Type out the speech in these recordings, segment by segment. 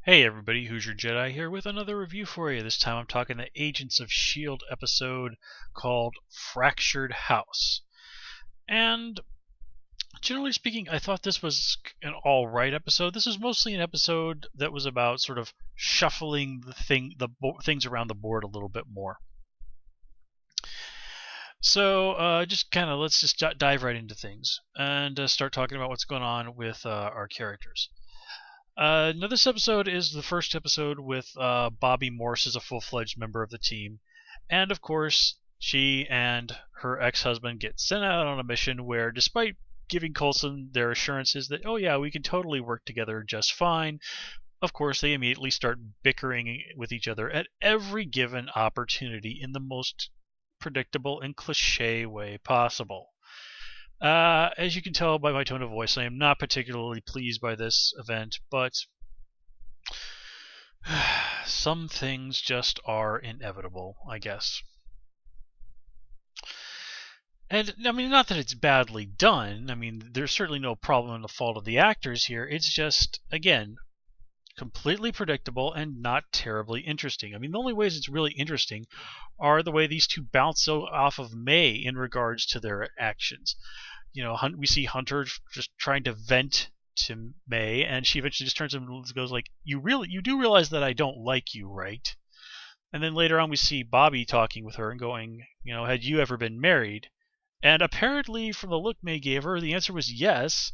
Hey everybody, Who's Your Jedi here with another review for you. This time I'm talking the Agents of S.H.I.E.L.D. episode called Fractured House. And generally speaking, I thought this was an alright episode. This is mostly an episode that was about sort of shuffling things around the board a little bit more. So let's just dive right into things and start talking about what's going on with our characters. Now, this episode is the first episode with Bobbi Morse as a full-fledged member of the team. And, of course, she and her ex-husband get sent out on a mission where, despite giving Coulson their assurances that, oh yeah, we can totally work together just fine, of course, they immediately start bickering with each other at every given opportunity in the most predictable and cliche way possible. As you can tell by my tone of voice, I am not particularly pleased by this event, but some things just are inevitable, I guess. And, I mean, not that it's badly done. I mean, there's certainly no problem in the fault of the actors here. It's just, again, completely predictable and not terribly interesting. I mean, the only ways it's really interesting are the way these two bounce off of May in regards to their actions. You know, we see Hunter just trying to vent to May, and she eventually just turns to him and goes like, you do realize that I don't like you, right? And then later on we see Bobbi talking with her and going, you know, had you ever been married? And apparently from the look May gave her, the answer was yes,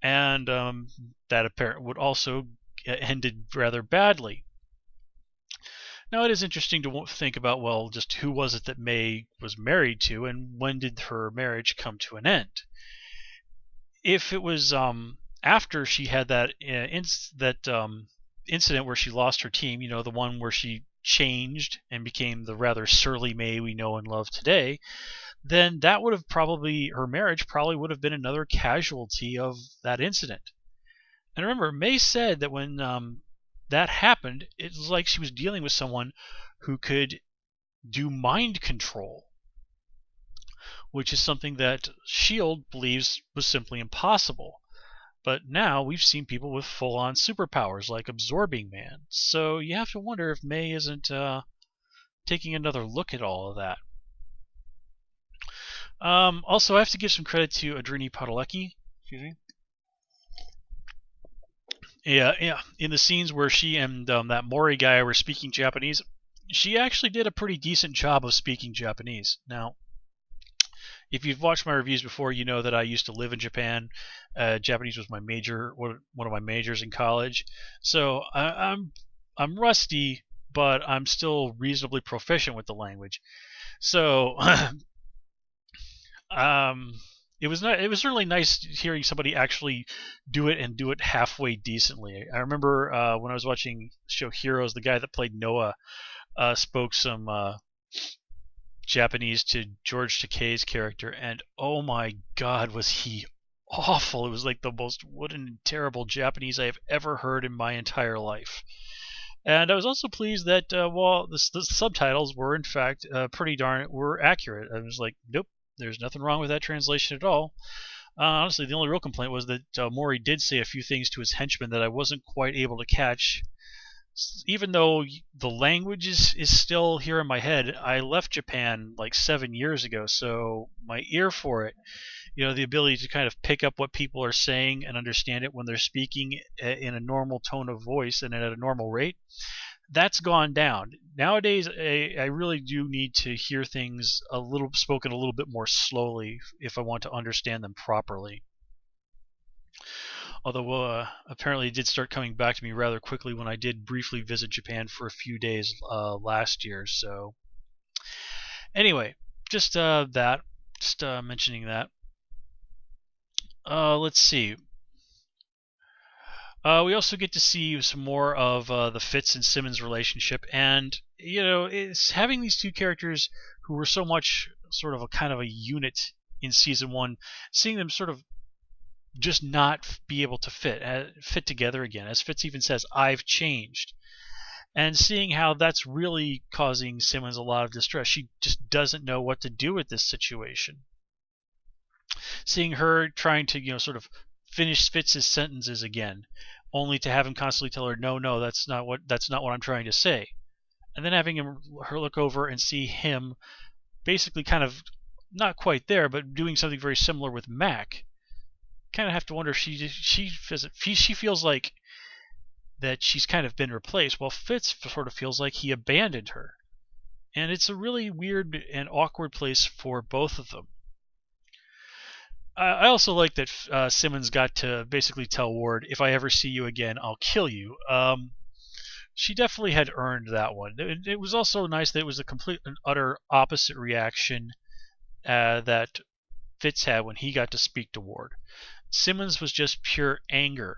and that apparent would also ended rather badly. Now it is interesting to think about, well, just who was it that May was married to, and when did her marriage come to an end? If it was after she had that incident where she lost her team, you know, the one where she changed and became the rather surly May we know and love today, then that would have her marriage probably would have been another casualty of that incident. And remember, May said that when that happened, it was like she was dealing with someone who could do mind control, which is something that S.H.I.E.L.D. believes was simply impossible. But now we've seen people with full-on superpowers like Absorbing Man, so you have to wonder if May isn't taking another look at all of that. Also, I have to give some credit to Adrini Padalecki. Excuse me. Yeah. In the scenes where she and that Mori guy were speaking Japanese, she actually did a pretty decent job of speaking Japanese. Now, if you've watched my reviews before, you know that I used to live in Japan. Japanese was my major, one of my majors in college. So I'm rusty, but I'm still reasonably proficient with the language. So it was certainly nice hearing somebody actually do it and do it halfway decently. I remember when I was watching the show Heroes, the guy that played Noah spoke some Japanese to George Takei's character, and oh my god, was he awful. It was like the most wooden and terrible Japanese I have ever heard in my entire life. And I was also pleased that the subtitles were in fact were accurate. I was like, nope, there's nothing wrong with that translation at all. Honestly, the only real complaint was that Mori did say a few things to his henchmen that I wasn't quite able to catch. Even though the language is still here in my head, I left Japan like 7 years ago, so my ear for it, you know, the ability to kind of pick up what people are saying and understand it when they're speaking in a normal tone of voice and at a normal rate, that's gone down. Nowadays, I really do need to hear things spoken a little bit more slowly if I want to understand them properly. Although apparently it did start coming back to me rather quickly when I did briefly visit Japan for a few days last year. So anyway, just mentioning that. Let's see. We also get to see some more of the Fitz and Simmons relationship, and you know, it's having these two characters who were so much sort of a kind of a unit in season one, seeing them sort of just not be able to fit together again. As Fitz even says, I've changed. And seeing how that's really causing Simmons a lot of distress. She just doesn't know what to do with this situation. Seeing her trying to, you know, sort of finish Fitz's sentences again only to have him constantly tell her, no, that's not what I'm trying to say. And then having her look over and see him basically kind of not quite there, but doing something very similar with Mac. Kind of have to wonder if she feels like that she's kind of been replaced, while Fitz sort of feels like he abandoned her. And it's a really weird and awkward place for both of them. I also like that Simmons got to basically tell Ward, if I ever see you again, I'll kill you. She definitely had earned that one. It was also nice that it was a complete and utter opposite reaction that Fitz had when he got to speak to Ward. Simmons was just pure anger.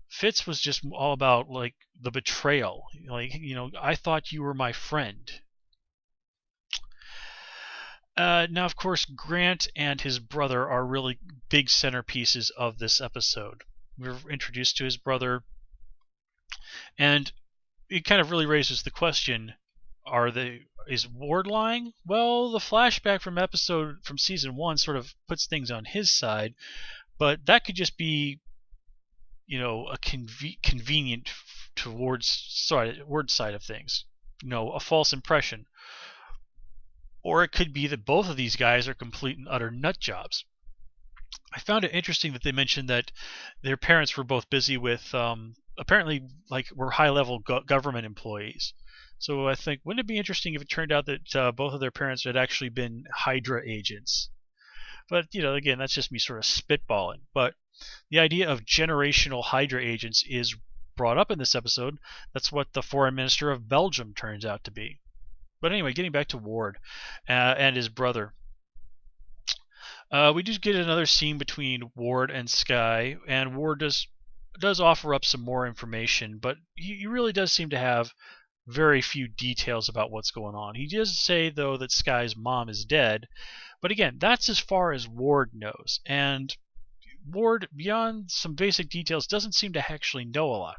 Fitz was just all about like the betrayal. Like, I thought you were my friend. Now, of course, Grant and his brother are really big centerpieces of this episode. We're introduced to his brother, and it kind of really raises the question: is Ward lying? Well, the flashback from season 1 sort of puts things on his side, but that could just be, a convenient to Ward's side of things. A false impression. Or it could be that both of these guys are complete and utter nut jobs. I found it interesting that they mentioned that their parents were both busy with, apparently, were high-level government employees. So I think, wouldn't it be interesting if it turned out that both of their parents had actually been Hydra agents? But, again, that's just me sort of spitballing. But the idea of generational Hydra agents is brought up in this episode. That's what the foreign minister of Belgium turns out to be. But anyway, getting back to Ward and his brother. We do get another scene between Ward and Skye, and Ward does offer up some more information, but he really does seem to have very few details about what's going on. He does say, though, that Skye's mom is dead, but again, that's as far as Ward knows, and Ward, beyond some basic details, doesn't seem to actually know a lot.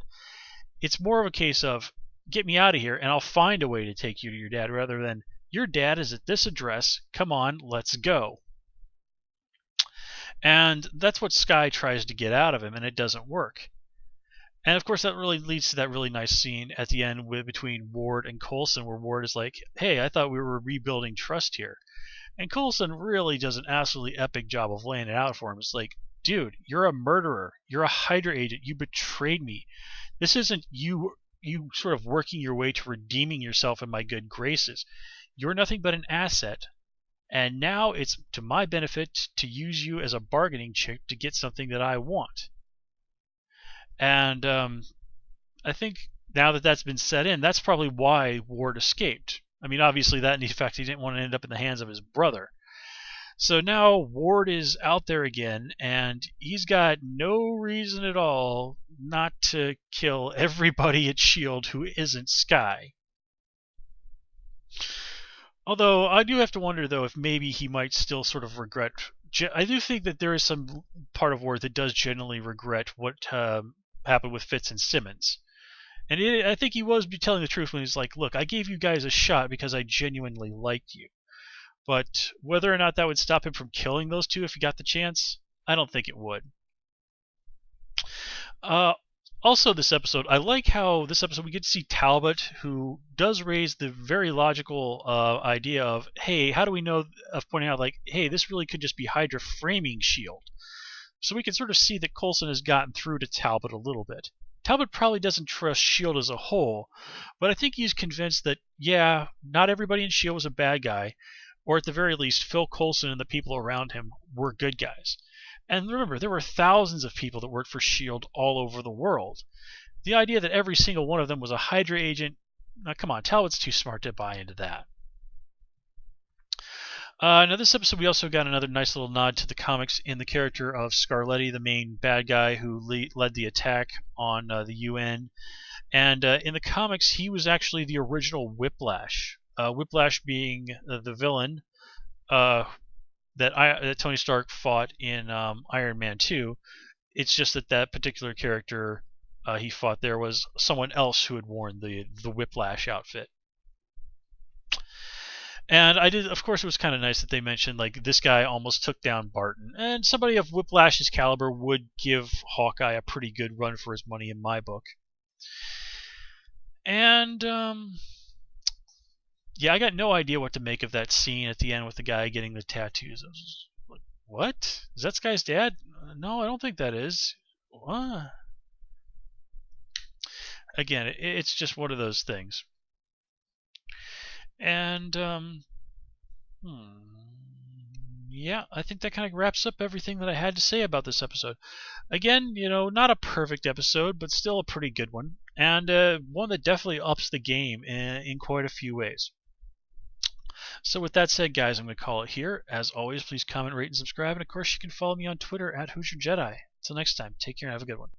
It's more of a case of, get me out of here and I'll find a way to take you to your dad, rather than, your dad is at this address, come on, let's go. And that's what Skye tries to get out of him, and it doesn't work. And of course that really leads to that really nice scene at the end between Ward and Coulson, where Ward is like, hey, I thought we were rebuilding trust here. And Coulson really does an absolutely epic job of laying it out for him. It's like, dude, you're a murderer. You're a Hydra agent. You betrayed me. This isn't you sort of working your way to redeeming yourself in my good graces. You're nothing but an asset, and now it's to my benefit to use you as a bargaining chip to get something that I want. And I think now that that's been set in, that's probably why Ward escaped. I mean, obviously that, in fact, he didn't want to end up in the hands of his brother. So now Ward is out there again, and he's got no reason at all not to kill everybody at S.H.I.E.L.D. who isn't Skye. Although I do have to wonder, though, if maybe he might still sort of regret. I do think that there is some part of Ward that does genuinely regret what happened with Fitz and Simmons. And I think he was telling the truth when he's like, look, I gave you guys a shot because I genuinely liked you. But whether or not that would stop him from killing those two if he got the chance, I don't think it would. Also, this episode, I like how this episode we get to see Talbot, who does raise the very logical idea of, hey, how do we know, of pointing out, like, hey, this really could just be Hydra framing S.H.I.E.L.D. So we can sort of see that Coulson has gotten through to Talbot a little bit. Talbot probably doesn't trust S.H.I.E.L.D. as a whole, but I think he's convinced that, yeah, not everybody in S.H.I.E.L.D. was a bad guy, or at the very least, Phil Coulson and the people around him were good guys. And remember, there were thousands of people that worked for S.H.I.E.L.D. all over the world. The idea that every single one of them was a Hydra agent, now come on, Talbot's too smart to buy into that. Now this episode we also got another nice little nod to the comics in the character of Scarletti, the main bad guy who led the attack on the UN. And in the comics, he was actually the original Whiplash. Whiplash being the villain that Tony Stark fought in Iron Man 2. It's just that particular character he fought there was someone else who had worn the Whiplash outfit. And I did, of course, it was kind of nice that they mentioned like this guy almost took down Barton, and somebody of Whiplash's caliber would give Hawkeye a pretty good run for his money in my book. And yeah, I got no idea what to make of that scene at the end with the guy getting the tattoos. I was like, what? Is that this guy's dad? No, I don't think that is. What? Again, it's just one of those things. And yeah, I think that kind of wraps up everything that I had to say about this episode. Again, not a perfect episode, but still a pretty good one, and one that definitely ups the game in quite a few ways. So with that said, guys, I'm going to call it here. As always, please comment, rate, and subscribe, and of course, you can follow me on Twitter at Hoosier Jedi. Until next time, take care and have a good one.